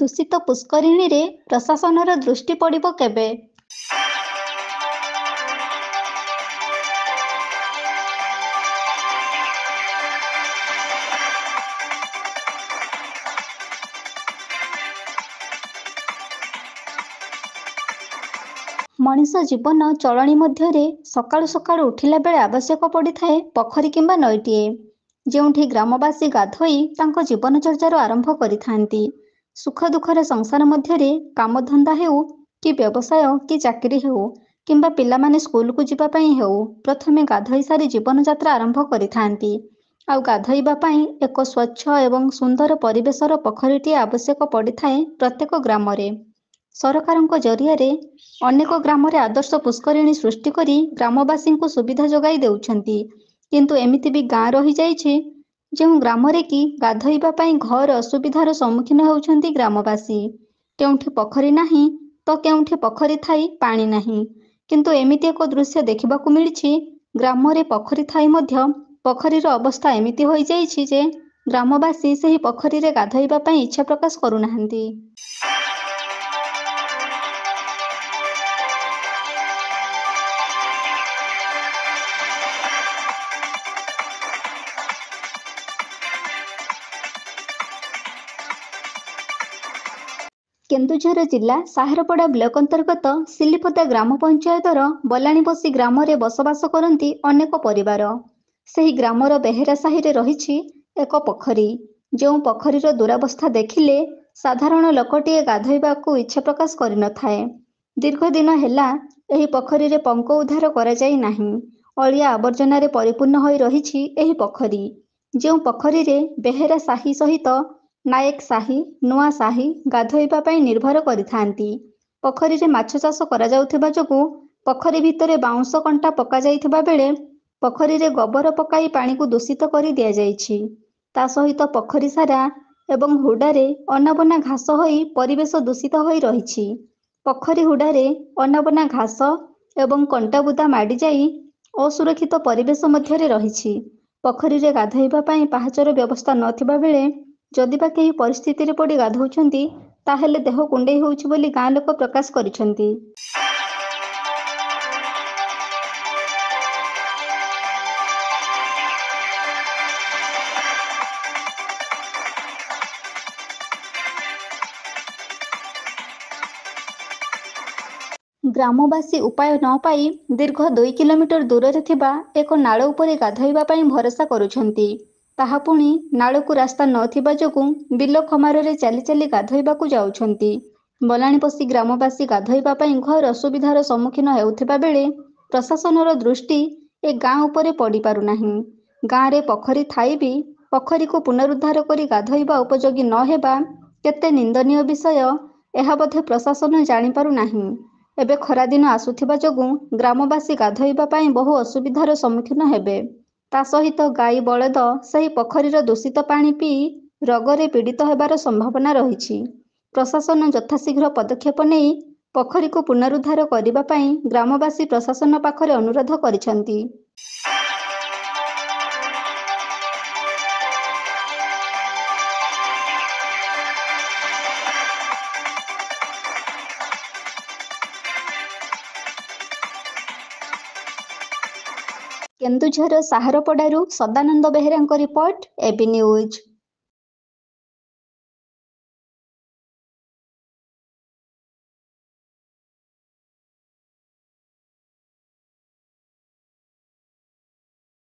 ଦୂଷିତ ପୁଷ୍କରିଣୀରେ ପ୍ରଶାସନର ଦୃଷ୍ଟି ପଡ଼ିବ କେବେ? ମଣିଷ ଜୀବନ ଚଳଣି ମଧ୍ୟରେ ସକାଳୁ ସକାଳୁ ଉଠିଲା ବେଳେ ଆବଶ୍ୟକ ପଡ଼ିଥାଏ ପୋଖରୀ କିମ୍ବା ନଈଟିଏ, ଯେଉଁଠି ଗ୍ରାମବାସୀ ଗାଧୋଇ ତାଙ୍କ ଜୀବନଚର୍ଯ୍ୟାର ଆରମ୍ଭ କରିଥାନ୍ତି। ସୁଖ ଦୁଃଖର ସଂସାର ମଧ୍ୟରେ କାମଧନ୍ଦା ହେଉ କି ବ୍ୟବସାୟ କି ଚାକିରି ହେଉ କିମ୍ବା ପିଲାମାନେ ସ୍କୁଲକୁ ଯିବା ପାଇଁ ହେଉ, ପ୍ରଥମେ ଗାଧୋଇ ସାରି ଜୀବନଯାତ୍ରା ଆରମ୍ଭ କରିଥାନ୍ତି। ଆଉ ଗାଧୋଇବା ପାଇଁ ଏକ ସ୍ୱଚ୍ଛ ଏବଂ ସୁନ୍ଦର ପରିବେଶର ପୋଖରୀଟିଏ ଆବଶ୍ୟକ ପଡ଼ିଥାଏ ପ୍ରତ୍ୟେକ ଗ୍ରାମରେ। ସରକାରଙ୍କ ଜରିଆରେ ଅନେକ ଗ୍ରାମରେ ଆଦର୍ଶ ପୁଷ୍କରିଣୀ ସୃଷ୍ଟି କରି ଗ୍ରାମବାସୀଙ୍କୁ ସୁବିଧା ଯୋଗାଇ ଦେଉଛନ୍ତି। କିନ୍ତୁ ଏମିତି ବି ଗାଁ ରହିଯାଇଛି ଯେଉଁ ଗ୍ରାମରେ କି ଗାଧୋଇବା ପାଇଁ ଘୋର ଅସୁବିଧାର ସମ୍ମୁଖୀନ ହେଉଛନ୍ତି ଗ୍ରାମବାସୀ। କେଉଁଠି ପୋଖରୀ ନାହିଁ ତ କେଉଁଠି ପୋଖରୀ ଥାଇ ପାଣି ନାହିଁ। କିନ୍ତୁ ଏମିତି ଏକ ଦୃଶ୍ୟ ଦେଖିବାକୁ ମିଳିଛି, ଗ୍ରାମରେ ପୋଖରୀ ଥାଇ ମଧ୍ୟ ପୋଖରୀର ଅବସ୍ଥା ଏମିତି ହୋଇଯାଇଛି ଯେ ଗ୍ରାମବାସୀ ସେହି ପୋଖରୀରେ ଗାଧୋଇବା ପାଇଁ ଇଚ୍ଛା ପ୍ରକାଶ କରୁନାହାନ୍ତି। କେନ୍ଦୁଝର ଜିଲ୍ଲା ସାହାରପଡ଼ା ବ୍ଲକ ଅନ୍ତର୍ଗତ ସିଲିପଦା ଗ୍ରାମ ପଞ୍ଚାୟତର ବଲାଣିବସି ଗ୍ରାମରେ ବସବାସ କରନ୍ତି ଅନେକ ପରିବାର। ସେହି ଗ୍ରାମର ବେହେରା ସାହିରେ ରହିଛି ଏକ ପୋଖରୀ, ଯେଉଁ ପୋଖରୀର ଦୁରାବସ୍ଥା ଦେଖିଲେ ସାଧାରଣ ଲୋକଟିଏ ଗାଧୋଇବାକୁ ଇଚ୍ଛା ପ୍ରକାଶ କରିନଥାଏ। ଦୀର୍ଘ ଦିନ ହେଲା ଏହି ପୋଖରୀରେ ପଙ୍କ ଉଦ୍ଧାର କରାଯାଇ ନାହିଁ। ଅଳିଆ ଆବର୍ଜନାରେ ପରିପୂର୍ଣ୍ଣ ହୋଇ ରହିଛି ଏହି ପୋଖରୀ। ଯେଉଁ ପୋଖରୀରେ ବେହେରା ସାହି ସହିତ ନାୟକ ସାହି, ନୂଆ ସାହି ଗାଧୋଇବା ପାଇଁ ନିର୍ଭର କରିଥାନ୍ତି। ପୋଖରୀରେ ମାଛ ଚାଷ କରାଯାଉଥିବା ଯୋଗୁଁ ପୋଖରୀ ଭିତରେ ବାଉଁଶ କଣ୍ଟା ପକାଯାଇଥିବା ବେଳେ ପୋଖରୀରେ ଗୋବର ପକାଇ ପାଣିକୁ ଦୂଷିତ କରି ଦିଆଯାଇଛି। ତା ସହିତ ପୋଖରୀ ସାରା ଏବଂ ହୁଡ଼ାରେ ଅନାବନା ଘାସ ହୋଇ ପରିବେଶ ଦୂଷିତ ହୋଇ ରହିଛି। ପୋଖରୀ ହୁଡ଼ାରେ ଅନାବନା ଘାସ ଏବଂ କଣ୍ଟାବୁଦା ମାଡ଼ିଯାଇ ଅସୁରକ୍ଷିତ ପରିବେଶ ମଧ୍ୟରେ ରହିଛି। ପୋଖରୀରେ ଗାଧୋଇବା ପାଇଁ ପାହାଚର ବ୍ୟବସ୍ଥା ନଥିବା ବେଳେ ଯଦି ବା କେହି ପରିସ୍ଥିତିରେ ପଡ଼ି ଗାଧୋଉଛନ୍ତି, ତାହେଲେ ଦେହ କୁଣ୍ଡେଇ ହେଉଛି ବୋଲି ଗାଁ ଲୋକ ପ୍ରକାଶ କରିଛନ୍ତି। ଗ୍ରାମବାସୀ ଉପାୟ ନ ପାଇ ଦୀର୍ଘ 2 କିଲୋମିଟର ଦୂରରେ ଥିବା ଏକ ନାଳ ଉପରେ ଗାଧୋଇବା ପାଇଁ ଭରସା କରୁଛନ୍ତି। ତାହା ପୁଣି ନାଳକୁ ରାସ୍ତା ନଥିବା ଯୋଗୁଁ ବିଲ ଖମାରରେ ଚାଲି ଚାଲି ଗାଧୋଇବାକୁ ଯାଉଛନ୍ତି। ବଲାଣିବସି ଗ୍ରାମବାସୀ ଗାଧୋଇବା ପାଇଁ ଘୋର ଅସୁବିଧାର ସମ୍ମୁଖୀନ ହେଉଥିବା ବେଳେ ପ୍ରଶାସନର ଦୃଷ୍ଟି ଏ ଗାଁ ଉପରେ ପଡ଼ିପାରୁନାହିଁ। ଗାଁରେ ପୋଖରୀ ଥାଇ ବି ପୋଖରୀକୁ ପୁନରୁଦ୍ଧାର କରି ଗାଧୋଇବା ଉପଯୋଗୀ ନ ହେବା କେତେ ନିନ୍ଦନୀୟ ବିଷୟ, ଏହା ବୋଧେ ପ୍ରଶାସନ ଜାଣିପାରୁନାହିଁ। ଏବେ ଖରାଦିନ ଆସୁଥିବା ଯୋଗୁଁ ଗ୍ରାମବାସୀ ଗାଧୋଇବା ପାଇଁ ବହୁ ଅସୁବିଧାର ସମ୍ମୁଖୀନ ହେବେ। ତା ସହିତ ଗାଈ ବଳଦ ସେହି ପୋଖରୀର ଦୂଷିତ ପାଣି ପିଇ ରୋଗରେ ପୀଡ଼ିତ ହେବାର ସମ୍ଭାବନା ରହିଛି। ପ୍ରଶାସନ ଯଥାଶୀଘ୍ର ପଦକ୍ଷେପ ନେଇ ପୋଖରୀକୁ ପୁନରୁଦ୍ଧାର କରିବା ପାଇଁ ଗ୍ରାମବାସୀ ପ୍ରଶାସନ ପାଖରେ ଅନୁରୋଧ କରିଛନ୍ତି। କେନ୍ଦୁଝର ସାହାରପଡ଼ାରୁ ସଦାନନ୍ଦ ବେହେରାଙ୍କ ରିପୋର୍ଟ, এবি ନ୍ୟୁଜ୍।